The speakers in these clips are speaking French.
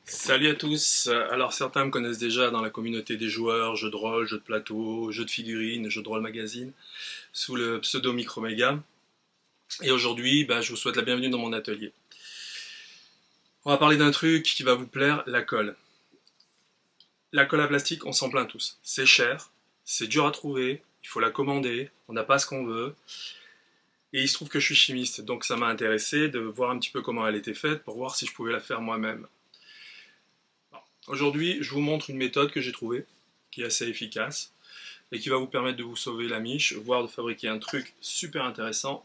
Salut à tous. Alors certains me connaissent déjà dans la communauté des joueurs, jeux de rôle, jeux de plateau, jeux de figurines, jeux de rôle magazine, sous le pseudo Microméga. Et aujourd'hui, je vous souhaite la bienvenue dans mon atelier. On va parler d'un truc qui va vous plaire, la colle. La colle à plastique, on s'en plaint tous. C'est cher, c'est dur à trouver, il faut la commander, on n'a pas ce qu'on veut. Et il se trouve que je suis chimiste, donc ça m'a intéressé de voir un petit peu comment elle était faite pour voir si je pouvais la faire moi-même. Aujourd'hui, je vous montre une méthode que j'ai trouvée, qui est assez efficace, et qui va vous permettre de vous sauver la miche, voire de fabriquer un truc super intéressant.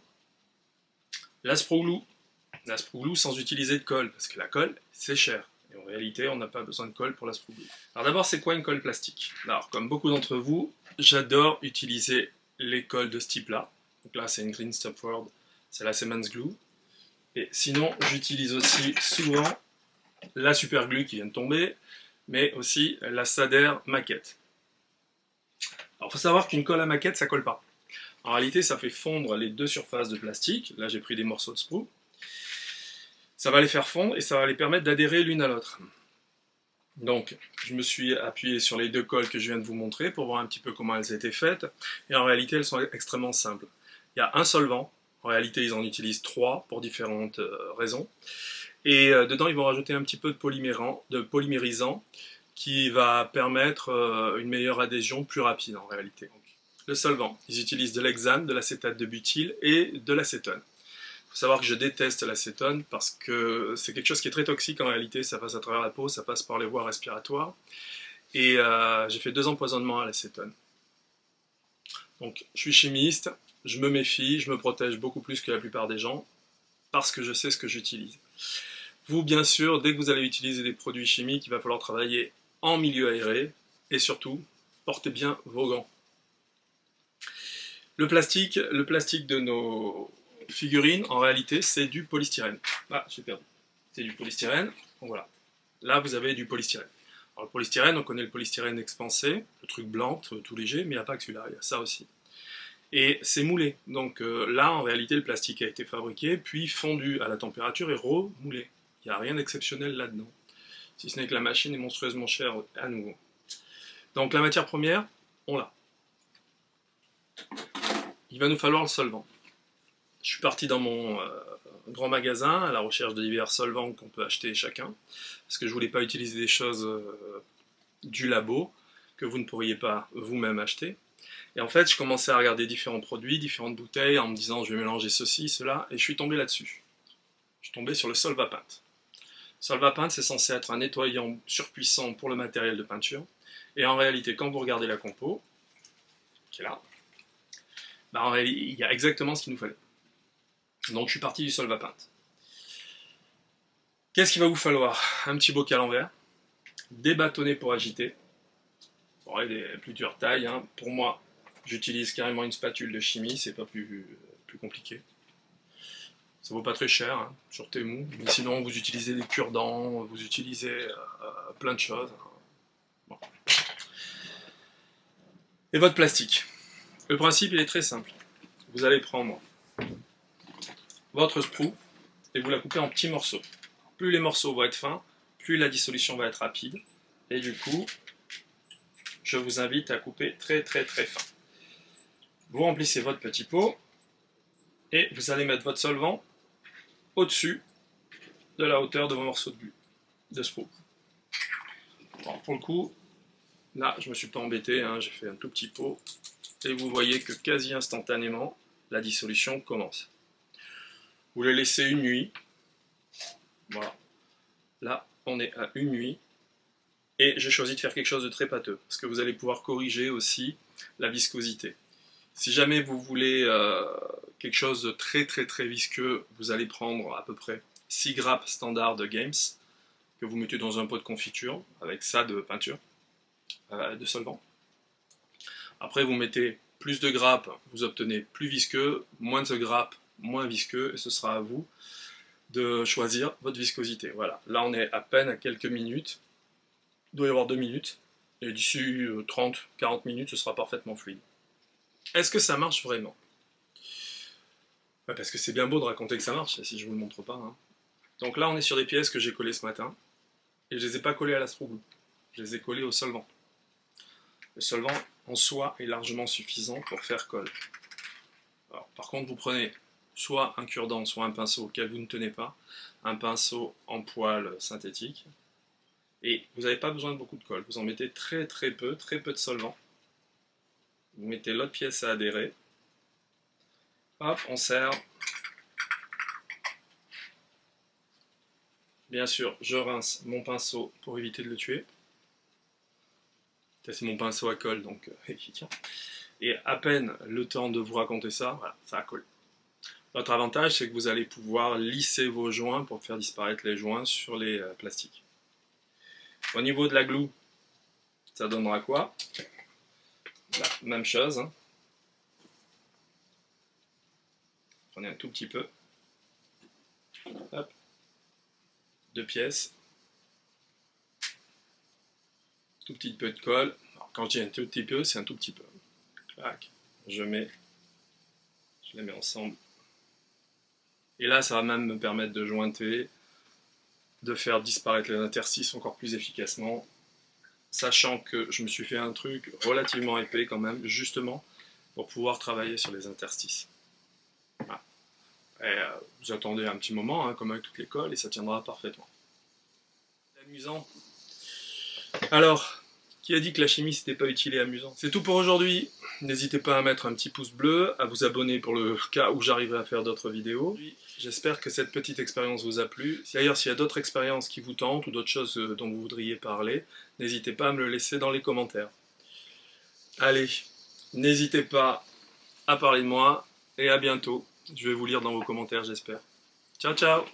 L'Asproglue. L'Asproglue sans utiliser de colle, parce que la colle, c'est cher. Et en réalité, on n'a pas besoin de colle pour l'Asproglue. Alors d'abord, c'est quoi une colle plastique? Alors, comme beaucoup d'entre vous, j'adore utiliser les colles de ce type-là. Donc là, c'est une Green Stop Word, c'est la Siemens Glue. Et sinon, j'utilise aussi souvent la Super Glue qui vient de tomber, mais aussi la Sader maquette. Alors il faut savoir qu'une colle à maquette, ça colle pas. En réalité, ça fait fondre les deux surfaces de plastique. Là, j'ai pris des morceaux de sprue. Ça va les faire fondre et ça va les permettre d'adhérer l'une à l'autre. Donc, je me suis appuyé sur les deux colles que je viens de vous montrer pour voir un petit peu comment elles étaient faites. Et en réalité, elles sont extrêmement simples. Il y a un solvant. En réalité, ils en utilisent 3 pour différentes raisons. Et dedans, ils vont rajouter un petit peu de polymérisant qui va permettre une meilleure adhésion plus rapide en réalité. Donc, le solvant, ils utilisent de l'hexane, de l'acétate de butyle et de l'acétone. Il faut savoir que je déteste l'acétone parce que c'est quelque chose qui est très toxique en réalité, ça passe à travers la peau, ça passe par les voies respiratoires. Et j'ai fait 2 empoisonnements à l'acétone. Donc je suis chimiste, je me méfie, je me protège beaucoup plus que la plupart des gens parce que je sais ce que j'utilise. Vous, bien sûr, dès que vous allez utiliser des produits chimiques, il va falloir travailler en milieu aéré et surtout, portez bien vos gants. Le plastique de nos figurines, en réalité, c'est du polystyrène. Ah, j'ai perdu. C'est du polystyrène. Donc voilà. Là, vous avez du polystyrène. Alors, le polystyrène, on connaît le polystyrène expansé, le truc blanc, tout léger, mais il n'y a pas que celui-là, il y a ça aussi. Et c'est moulé. Donc là, en réalité, le plastique a été fabriqué, puis fondu à la température et remoulé. Il n'y a rien d'exceptionnel là-dedans. Si ce n'est que la machine est monstrueusement chère à nouveau. Donc la matière première, on l'a. Il va nous falloir le solvant. Je suis parti dans mon grand magasin à la recherche de divers solvants qu'on peut acheter chacun, parce que je ne voulais pas utiliser des choses du labo que vous ne pourriez pas vous-même acheter. Et en fait, je commençais à regarder différents produits, différentes bouteilles, en me disant je vais mélanger ceci, cela, et je suis tombé là-dessus. Je suis tombé sur le Solvapaint. Solvapaint, c'est censé être un nettoyant surpuissant pour le matériel de peinture. Et en réalité, quand vous regardez la compo, qui est là, en réalité, il y a exactement ce qu'il nous fallait. Donc je suis parti du Solvapaint. Qu'est-ce qu'il va vous falloir? Un petit bocal en verre, des bâtonnets pour agiter, bon, des plusieurs tailles. Pour moi, j'utilise carrément une spatule de chimie, c'est pas plus compliqué. Ça vaut pas très cher sur Temu, mais sinon vous utilisez des cure-dents, vous utilisez plein de choses. Bon. Et votre plastique. Le principe il est très simple. Vous allez prendre votre sprue et vous la coupez en petits morceaux. Plus les morceaux vont être fins, plus la dissolution va être rapide. Et du coup, je vous invite à couper très très très fin. Vous remplissez votre petit pot et vous allez mettre votre solvant au-dessus de la hauteur de vos morceaux de sprue. Bon, pour le coup, là je me suis pas embêté, j'ai fait un tout petit pot et vous voyez que quasi instantanément la dissolution commence. Vous les laissez une nuit, voilà, là on est à une nuit et j'ai choisi de faire quelque chose de très pâteux parce que vous allez pouvoir corriger aussi la viscosité. Si jamais vous voulez quelque chose de très très très visqueux, vous allez prendre à peu près 6 grappes standard de Games que vous mettez dans un pot de confiture avec ça de peinture, de solvant. Après vous mettez plus de grappes, vous obtenez plus visqueux, moins de grappes, moins visqueux, et ce sera à vous de choisir votre viscosité. Voilà, là on est à peine à quelques minutes, il doit y avoir 2 minutes, et d'ici 30-40 minutes ce sera parfaitement fluide. Est-ce que ça marche vraiment? Parce que c'est bien beau de raconter que ça marche, si je vous le montre pas. Donc là, on est sur des pièces que j'ai collées ce matin, et je les ai pas collées à l'Astro Glue. Je les ai collées au solvant. Le solvant, en soi, est largement suffisant pour faire colle. Alors, par contre, vous prenez soit un cure-dent, soit un pinceau auquel vous ne tenez pas, un pinceau en poil synthétique, et vous n'avez pas besoin de beaucoup de colle. Vous en mettez très peu de solvant. Vous mettez l'autre pièce à adhérer. Hop, on serre. Bien sûr, je rince mon pinceau pour éviter de le tuer. C'est mon pinceau à colle, donc il tient. Et à peine le temps de vous raconter ça, voilà, ça a collé. L'autre avantage, c'est que vous allez pouvoir lisser vos joints pour faire disparaître les joints sur les plastiques. Au niveau de la glue, ça donnera quoi? La même chose. Hein. Prenez un tout petit peu. Hop. 2 pièces. Tout petit peu de colle. Alors, quand je dis un tout petit peu, c'est un tout petit peu. Clac. Je les mets ensemble. Et là, ça va même me permettre de jointer, de faire disparaître les interstices encore plus efficacement, sachant que je me suis fait un truc relativement épais quand même, justement, pour pouvoir travailler sur les interstices. Voilà. Et, vous attendez un petit moment, hein, comme avec toutes les colles, et ça tiendra parfaitement. C'est amusant. Alors, qui a dit que la chimie c'était pas utile et amusant? C'est tout pour aujourd'hui. N'hésitez pas à mettre un petit pouce bleu, à vous abonner pour le cas où j'arriverai à faire d'autres vidéos. J'espère que cette petite expérience vous a plu. D'ailleurs, s'il y a d'autres expériences qui vous tentent ou d'autres choses dont vous voudriez parler, n'hésitez pas à me le laisser dans les commentaires. Allez, n'hésitez pas à parler de moi et à bientôt. Je vais vous lire dans vos commentaires, j'espère. Ciao, ciao!